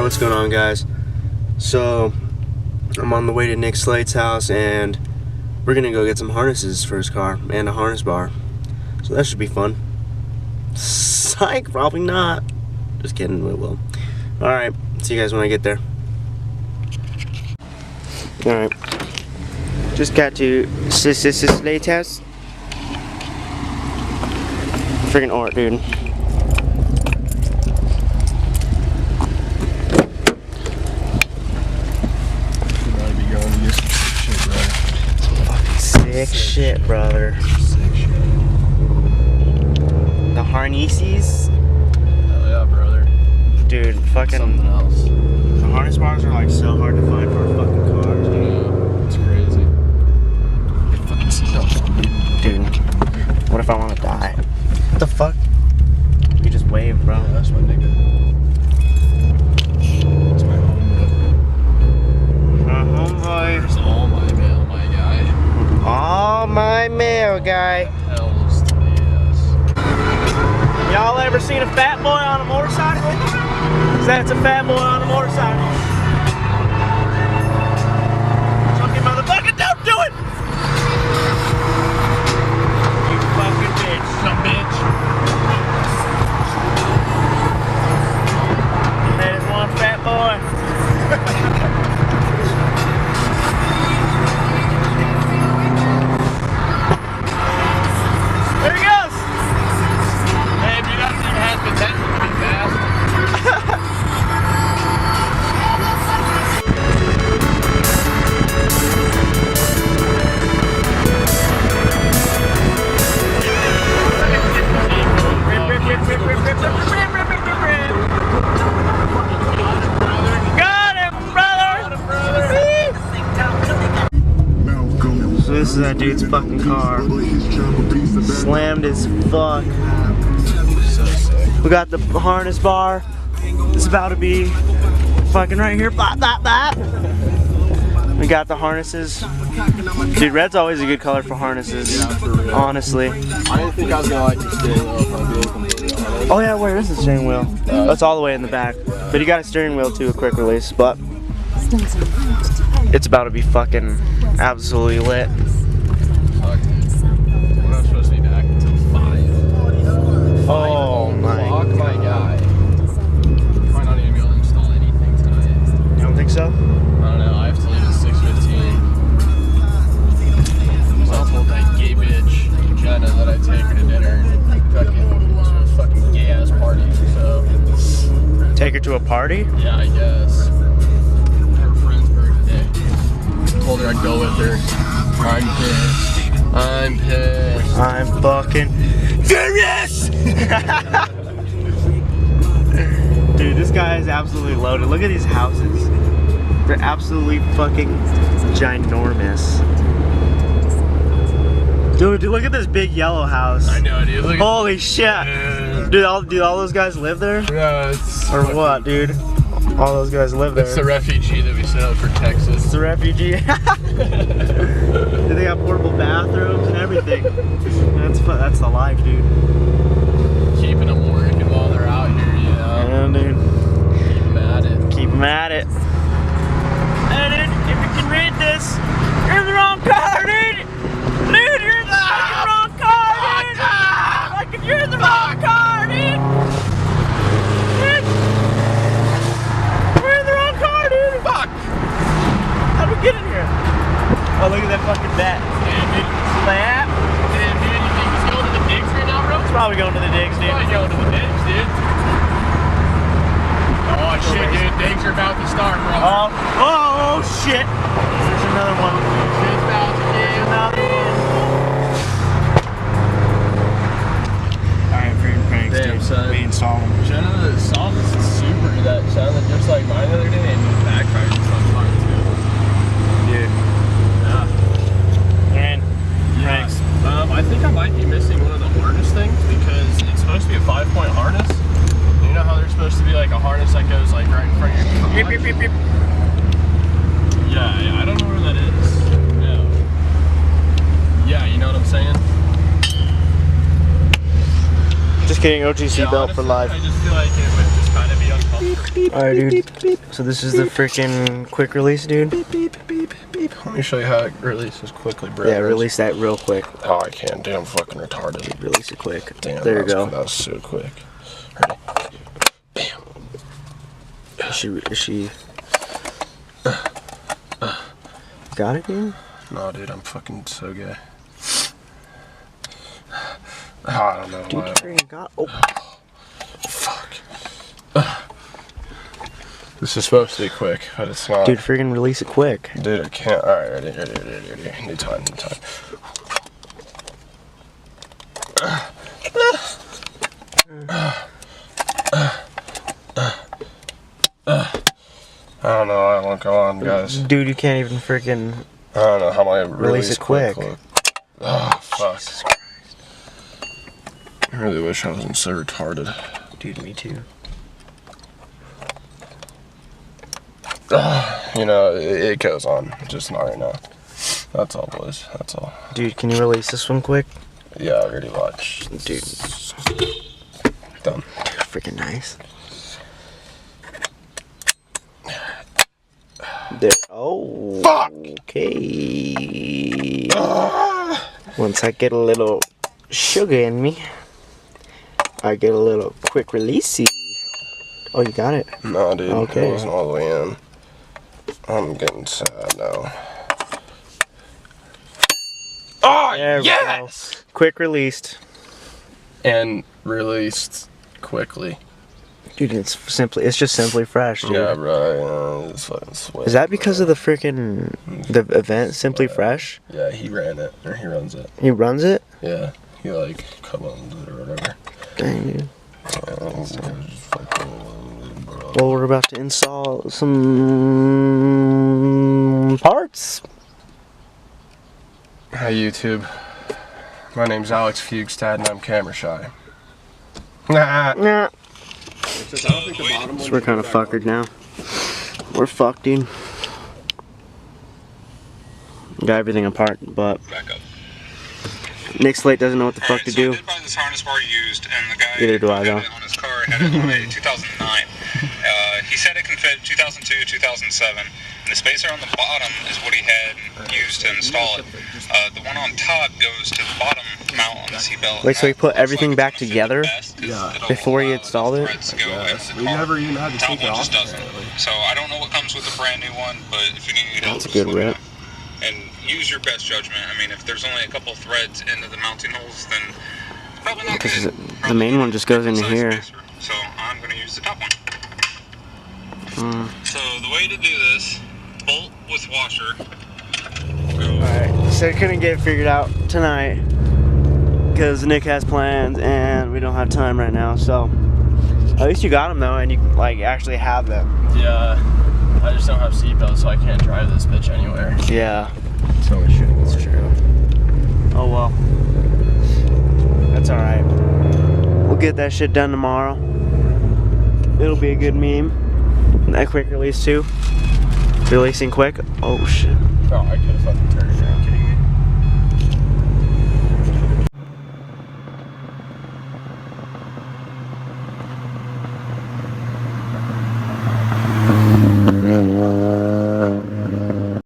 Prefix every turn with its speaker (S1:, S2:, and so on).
S1: Alright, what's going on, guys? So, I'm on the way to Nick Slate's house and we're gonna go get some harnesses for his car and a harness bar. So that should be fun. Psych, probably not. Just kidding, we will. Alright, see you guys when I get there. Alright. Just got to Slate's house. Freaking art, dude. Sick shit, brother.
S2: Sick shit.
S1: The harnesses?
S2: Hell yeah, brother.
S1: Dude, fucking
S2: Something else.
S1: The harness bars are like so hard to find for fucking cars.
S2: Yeah, it's crazy. Fucking seatbelts,
S1: Dude, what if I want to die? What the fuck? You just wave, bro.
S2: Yeah, that's my nigga. That's my homeboy.
S1: Homeboy.
S2: There's all my mail, my guy.
S1: All my mail, guy.
S2: Hells to the yes.
S1: Y'all ever seen a fat boy on a motorcycle? That's a fat boy on a motorcycle. Fucking motherfucker, don't do it! You fucking bitch.
S2: Some bitch.
S1: That is one fat boy. There he goes!
S2: Hey, dude, that thing has potential to be fast.
S1: Got him, brother! So this is that dude's fucking car. Slammed as fuck.
S2: So sick.
S1: We got the harness bar. It's about to be fucking right here. Bop, bop, bop. We got the harnesses. Dude, red's always a good color for harnesses.
S2: Yeah, for real.
S1: Honestly.
S2: I didn't think I was gonna like the steering wheel if I'm being completely honest.
S1: Oh yeah, where is the steering wheel? That's all the way in the back. But you got a steering wheel too, a quick release. But it's about to be fucking absolutely lit.
S2: Fuck, dude. We're not supposed to be back until 5.
S1: Oh my.
S2: Fuck my guy. Might not even be able to install anything tonight.
S1: You don't think so?
S2: I don't know, I have to leave at 6:15. So I told that gay bitch, Jenna, that I'd take her to dinner and fucking to a fucking gay ass party, so
S1: Take her to a party?
S2: yeah, I guess. Her friend's birthday. Told her I'd go with her. I'm pissed. I'm pissed.
S1: I'm fucking furious! Dude, this guy is absolutely loaded. Look at these houses. They're absolutely fucking ginormous. Dude, look at this big yellow house.
S2: I know, dude. Look at
S1: Holy shit!
S2: Yeah.
S1: Dude, all those guys live there?
S2: Yeah, it's
S1: Or what, dude? All those guys live there.
S2: It's the refugee that we set up for Texas.
S1: It's a refugee. Dude, they got portable bathrooms and everything. That's the life, dude.
S2: Keeping them working while they're out here, you know.
S1: Yeah, dude.
S2: Keep them at it.
S1: Keep them at it. Hey, dude, if you can read this, you're in the wrong car, dude! Dude, you're in the fucking wrong car, dude! Like, if you're in the wrong car, dude! Dude! We're in the wrong car, dude! Fuck! How'd we get in here? Oh, look at that fucking bat.
S2: Damn, dude.
S1: Slap!
S2: Damn, dude, you think he's going to the digs right now, bro?
S1: It's probably going to the digs, dude.
S2: Probably going to the digs, dude. Oh, shit, dude. Digs are about to start, bro.
S1: Oh, shit! There's another one.
S2: Shit's about to get
S1: Another one. Alright, freaking pranks,
S2: Damn,
S1: dude.
S2: son.
S1: We install them.
S2: Jenna saw this Super that sounded just like mine the other day, and it backfired on mine too.
S1: Dude.
S2: Yeah.
S1: And pranks.
S2: I think I might be missing one of the harness things because it's supposed to be a 5-point harness. You know how there's supposed to be like a harness that goes like right in front of your car?
S1: Beep, beep, beep, beep.
S2: Yeah, I don't know where that is. No. Yeah, you know what I'm saying?
S1: Just kidding, OG seatbelt for life.
S2: I just feel like it would just kind of be uncomfortable.
S1: Alright, dude. So this is the freaking quick release, dude.
S2: Let me show you how it releases quickly, bro.
S1: Yeah, release that real quick.
S2: Oh, I can't. Damn, I'm fucking retarded.
S1: Release it quick.
S2: Damn,
S1: there you go.
S2: That was so quick. Ready? Bam.
S1: Is she... Got it, dude?
S2: No, dude, I'm fucking so gay. I don't know
S1: Dude,
S2: why.
S1: you freaking got... Oh.
S2: Fuck. This is supposed to be quick, but it's not.
S1: Dude, freaking release it quick.
S2: Dude, I can't. Alright, ready. Need time. I don't know, I won't go on, guys.
S1: Dude, you can't even freaking...
S2: I don't know how my
S1: Release it quick.
S2: Oh, fuck. I really wish I wasn't so retarded.
S1: Dude, me too.
S2: You know, it goes on, just not right now. That's all, boys. That's all.
S1: Dude, can you release this one quick?
S2: Yeah, I already watched.
S1: Dude.
S2: Done.
S1: Dude, freaking nice. There. Oh.
S2: Fuck!
S1: Okay. Once I get a little sugar in me, I get a little quick releasey. Oh, you got it?
S2: No, dude.
S1: Okay.
S2: It wasn't all the way in. I'm getting sad now. Oh,
S1: There we
S2: yes!
S1: go. Quick released.
S2: And released quickly.
S1: Dude, it's just simply fresh, dude.
S2: Yeah, bro. It's fucking sweat.
S1: Is that because of the freaking the event Simply Fresh?
S2: Yeah, he ran it, or he runs it.
S1: He runs it?
S2: Yeah, he like owns it or whatever.
S1: Dang, dude. Well, we're about to install some parts.
S2: Hi YouTube. My name's Alex Fugstad and I'm camera shy. Nah.
S1: Nah. So we're kind of fuckered now. We're fucked, dude. Got everything apart, but Nick Slate doesn't know what the fuck to do.
S3: I did buy this harness bar used, and the guy
S1: Neither do I,
S3: had
S1: though.
S3: it on his car had it on a 2009. He said it can fit 2002, 2007. And the spacer on the bottom is what he had used to install it. The one on top goes to the bottom mount on the seatbelt.
S1: Wait, so he put everything back together
S2: Yeah.
S1: before he installed it?
S2: We never even had to
S3: Top
S2: take it
S3: one
S2: off.
S3: just doesn't. So I don't know what comes with the brand new one, but if you need help,
S1: That's a
S3: just
S1: good
S3: let me
S1: rip.
S3: know. And use your best judgment. I mean, if there's only a couple threads into the mounting holes, then it's probably not
S1: Because
S3: good.
S1: the main one just goes into
S3: Size
S1: here.
S3: spacer. So I'm going to use the top one. So the way to do this, bolt with washer.
S1: Alright, so we couldn't get it figured out tonight because Nick has plans and we don't have time right now, so at least you got them though and you like actually have them.
S2: Yeah, I just don't have seatbelts, so I can't drive this bitch anywhere.
S1: Yeah.
S2: So we're shooting. It's true.
S1: Oh well. That's alright. We'll get that shit done tomorrow. It'll be a good meme. That quick release too. Releasing quick. Oh shit.
S2: Oh, I could have fucking turned it around.